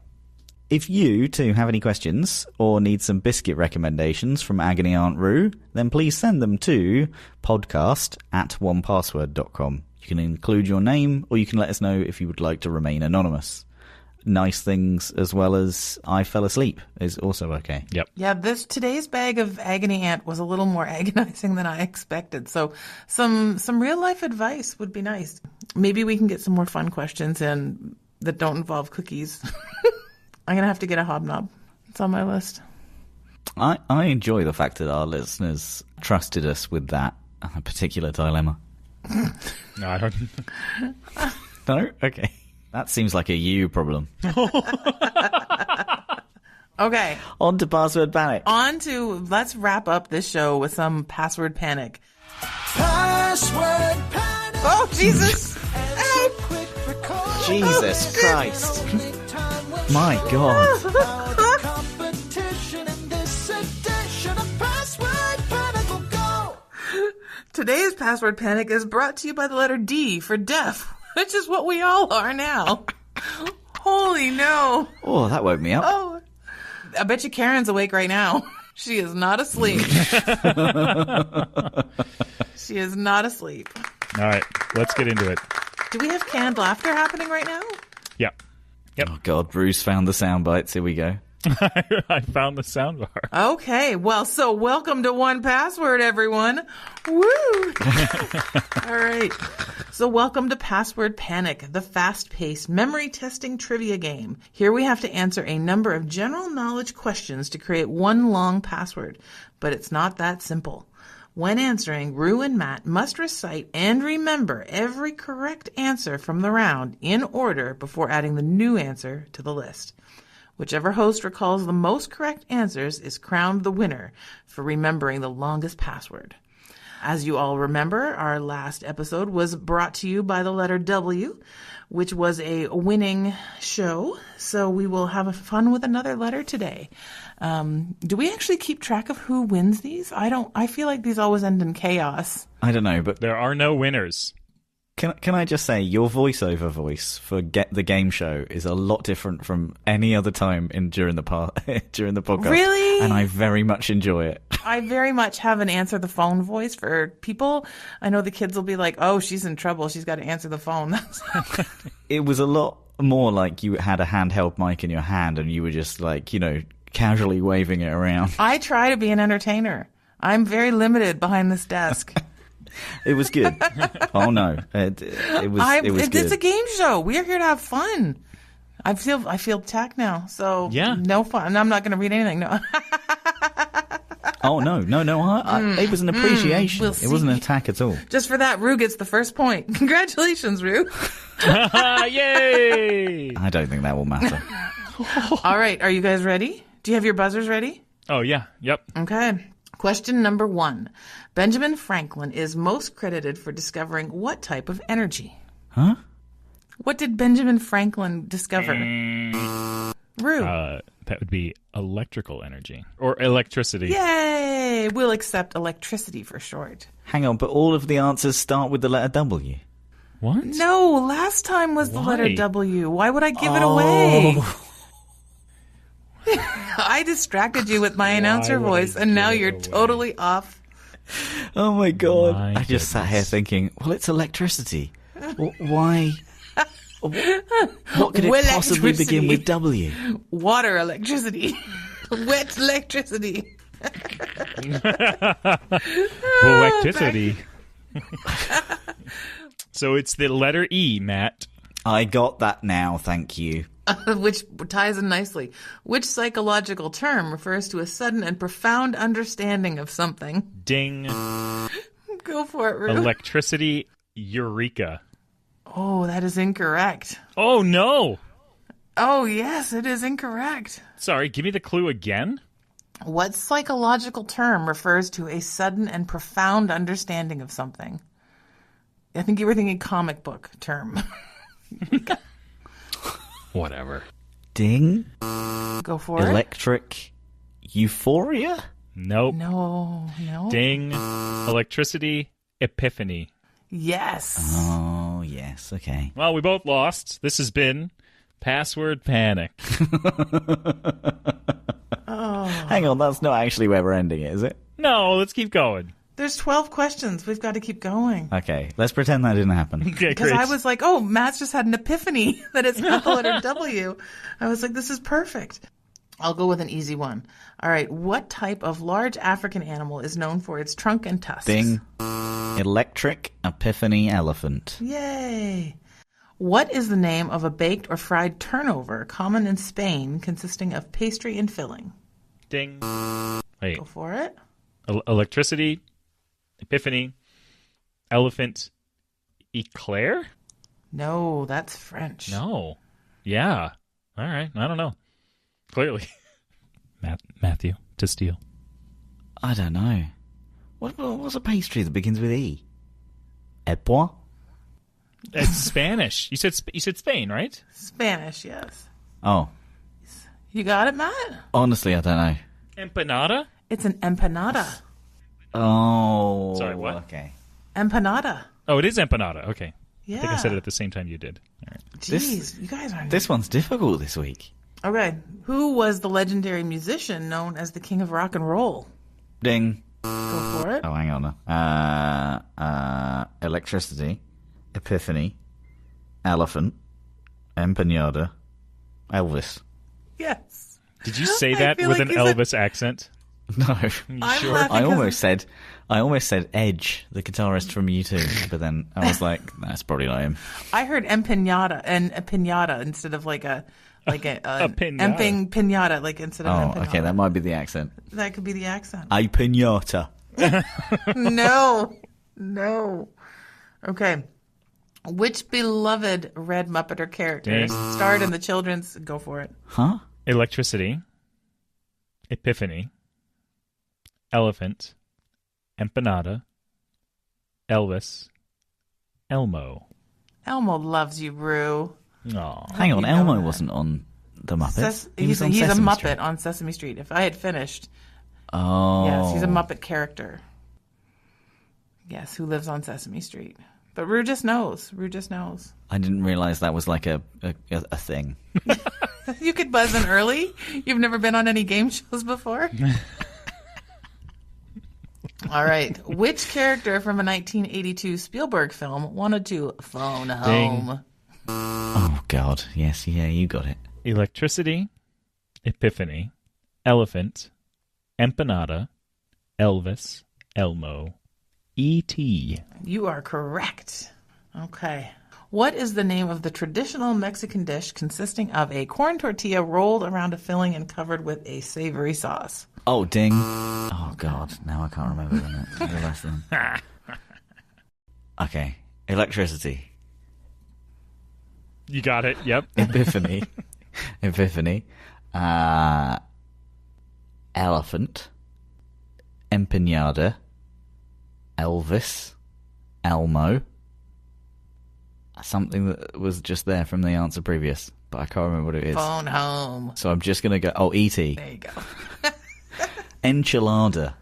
If you, too, have any questions or need some biscuit recommendations from Agony Aunt Rue, then please send them to podcast@onepassword.com. You can include your name, or you can let us know if you would like to remain anonymous. Nice things as well as I fell asleep is also okay. Yep. Yeah, today's bag of Agony Aunt was a little more agonizing than I expected. So some real life advice would be nice. Maybe we can get some more fun questions in that don't involve cookies. I'm going to have to get a hobnob. It's on my list. I enjoy the fact that our listeners trusted us with that particular dilemma. No, I don't. No? Okay. That seems like a you problem. Okay. On to Password Panic. Let's wrap up this show with some Password Panic. Password Panic. Oh, Jesus. Jesus Christ. My God. Today's Password Panic is brought to you by the letter D for deaf, which is what we all are now. Holy no. Oh, that woke me up. Oh, I bet you Karen's awake right now. She is not asleep. She is not asleep. All right, let's get into it. Do we have canned laughter happening right now? Yep. Oh, God, Bruce found the sound bites. Here we go. I found the soundbar. Okay, well, so welcome to One Password, everyone. Woo! All right. So welcome to Password Panic, the fast-paced memory testing trivia game. Here we have to answer a number of general knowledge questions to create one long password, but it's not that simple. When answering, Rue and Matt must recite and remember every correct answer from the round in order before adding the new answer to the list. Whichever host recalls the most correct answers is crowned the winner for remembering the longest password. As you all remember, our last episode was brought to you by the letter W, which was a winning show. So we will have fun with another letter today. Do we actually keep track of who wins these? I feel like these always end in chaos. I don't know, but There are no winners. Can I just say, your voiceover voice for Get the Game Show is a lot different from any other time during the podcast. Really? And I very much enjoy it. I very much have an answer the phone voice for people. I know the kids will be like, oh, she's in trouble. She's got to answer the phone. It was a lot more like you had a handheld mic in your hand and you were just like, casually waving it around. I try to be an entertainer. I'm very limited behind this desk. It was good. Oh no, it was good. It's a game show. We're here to have fun. I feel attacked now. So Yeah. no fun. I'm not going to read anything. No. Oh no. It was an appreciation. We'll It wasn't an see. attack at all. Just for that, Rue gets the first point. Congratulations, Rue. Yay! I don't think that will matter. All right. Are you guys ready? Do you have your buzzers ready? Oh, yeah. Yep. Okay. Question number 1. Benjamin Franklin is most credited for discovering what type of energy? Huh? What did Benjamin Franklin discover? Rue. That would be electrical energy. Or electricity. Yay! We'll accept electricity for short. Hang on, but all of the answers start with the letter W. What? No, last time was the Why? letter W. Why would I give it away? Oh. I distracted you with my announcer would I voice, and now give it you're away? totally off. Oh my god. My I just sat here goodness. thinking, well, it's electricity. Why? What could it possibly begin with W? Water electricity. Wet electricity. Electricity. So it's the letter E, Matt. I got that now, thank you. Which ties in nicely. Which psychological term refers to a sudden and profound understanding of something? Ding. Go for it, Rue. Electricity. Eureka. Oh, that is incorrect. Oh, no. Oh, yes, it is incorrect. Sorry, give me the clue again. What psychological term refers to a sudden and profound understanding of something? I think you were thinking comic book term. Whatever. Ding. Go for it. Electric euphoria? Nope. No. Ding. Electricity. Epiphany. Yes. Oh, yes, okay. Well, we both lost. This has been Password Panic. Hang on, that's not actually where we're ending it, is it? No, let's keep going. There's 12 questions. We've got to keep going. Okay, let's pretend that didn't happen. Okay, Because great. I was like, oh, Matt's just had an epiphany that it's not the letter W. I was like, this is perfect. I'll go with an easy one. All right. What type of large African animal is known for its trunk and tusks? Ding. Electric epiphany elephant. Yay. What is the name of a baked or fried turnover common in Spain consisting of pastry and filling? Ding. Wait. Go for it. Electricity. Epiphany. Elephant. Eclair? No, that's French. No. Yeah. All right. I don't know. Clearly. Matthew, to steal. I don't know. What's a pastry that begins with E? Époix? It's Spanish. You said Spain, right? Spanish, yes. Oh, You got it, Matt? honestly, I don't know. Empanada? It's an empanada. Oh. Sorry, what? Okay. Empanada. Oh, it is empanada. Okay. Yeah. I think I said it at the same time you did. All right. Jeez, you guys aren't... This one's difficult this week. Okay. Who was the legendary musician known as the King of Rock and Roll? Ding. Go for it. Oh, hang on. Electricity, epiphany, elephant, empanada, Elvis. Yes. Did you say I that feel with like an you said- Elvis accent? No. I'm Sure. laughing I 'cause almost said Edge, the guitarist from U2, but then I was like, that's probably not him. I heard empanada and a pinata instead of like a pinata. pinata, like instead of Oh, empanada. okay, that might be the accent. That could be the accent. A pinata. No. Okay. Which beloved Red Muppeter character Dang. starred in the children's... Go for it. Huh? Electricity. Epiphany. Elephant. Empanada. Elvis. Elmo. Elmo loves you, Rue. Aw. Hang on, you know Elmo that. wasn't on the Muppets. He He's was on a Sesame Muppet Street. on Sesame Street. If I had finished... Oh. Yes, he's a Muppet character. Yes, who lives on Sesame Street. But Rue just knows. I didn't realize that was like a thing. You could buzz in early. You've never been on any game shows before? All right. Which character from a 1982 Spielberg film wanted to phone home? Oh, God. Yes, yeah, you got it. Electricity. Epiphany. Elephant. Empanada. Elvis. Elmo. E.T. You are correct. Okay. What is the name of the traditional Mexican dish consisting of a corn tortilla rolled around a filling and covered with a savory sauce? Oh, ding. Oh, God. Now I can't remember the last one. Okay. Electricity. You got it. Yep. Epiphany. Elephant. Empanada. Elvis. Elmo. Something that was just there from the answer previous. but I can't remember what it is. Phone home. So I'm just going to go... Oh, E.T. There you go. Enchilada.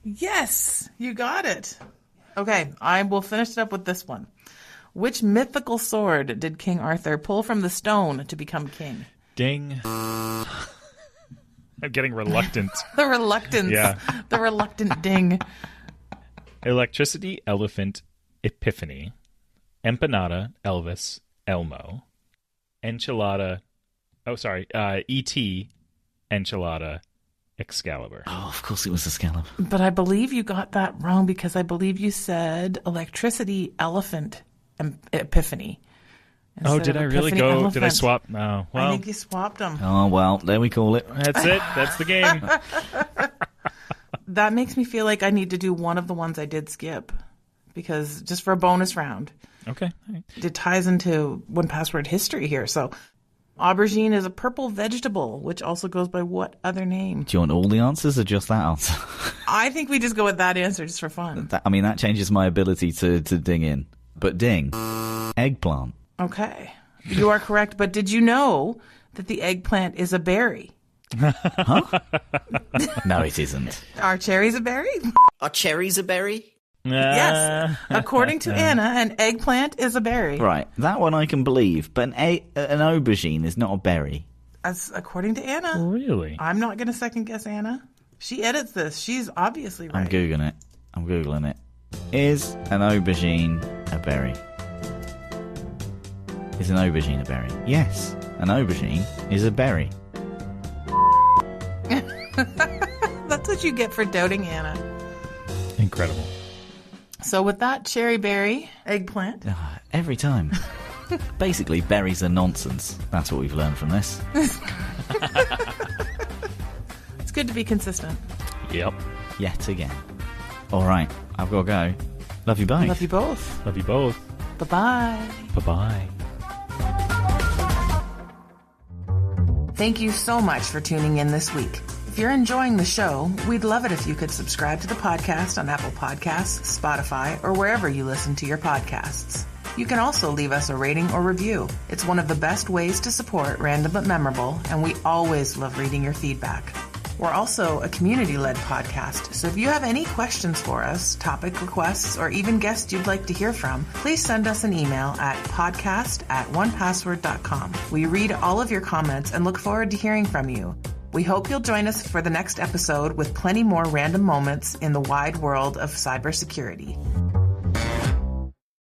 Yes, you got it. Okay, I will finish it up with this one. Which mythical sword did King Arthur pull from the stone to become king? Ding. I'm getting reluctant. The reluctance. Yeah. The reluctant ding. Electricity, elephant, epiphany. Empanada, Elvis, Elmo. Enchilada. Oh, sorry. E.T. Enchilada, Excalibur. Oh, of course it was Excalibur. But I believe you got that wrong because I believe you said electricity, elephant, and epiphany. Oh, instead did of I really epiphany, go? elephant. Did I swap? No. I Well, think you swapped them. Oh, well, there we call it. that's it. That's the game. That makes me feel like I need to do one of the ones I did skip because just for a bonus round. Okay. All right. It ties into 1Password history here. So aubergine is a purple vegetable, which also goes by what other name? Do you want all the answers or just that answer? I think we just go with that answer just for fun. That changes my ability to ding in. But ding. Eggplant. Okay. You are correct, but did you know that the eggplant is a berry? No, it isn't. Are cherries a berry? Are cherries a berry? Yes. According to Anna, an eggplant is a berry. Right, that one I can believe, but an aubergine is not a berry. As according to Anna. Really? I'm not going to second guess Anna. She edits this. She's obviously right. I'm Googling it. Is an aubergine a berry? Is an aubergine a berry? Yes, an aubergine is a berry. That's what you get for doubting Anna. Incredible. So with that, cherry berry, eggplant. Every time. Basically, berries are nonsense. That's what we've learned from this. It's good to be consistent. Yep. Yet again. All right, I've got to go. Love you both. Love you both. Love you both. Bye-bye. Bye-bye. Thank you so much for tuning in this week. If you're enjoying the show, we'd love it if you could subscribe to the podcast on Apple Podcasts, Spotify, or wherever you listen to your podcasts. You can also leave us a rating or review. It's one of the best ways to support Random But Memorable, and we always love reading your feedback. We're also a community-led podcast, so if you have any questions for us, topic requests, or even guests you'd like to hear from, please send us an email at podcast@onepassword.com. We read all of your comments and look forward to hearing from you. We hope you'll join us for the next episode with plenty more random moments in the wide world of cybersecurity.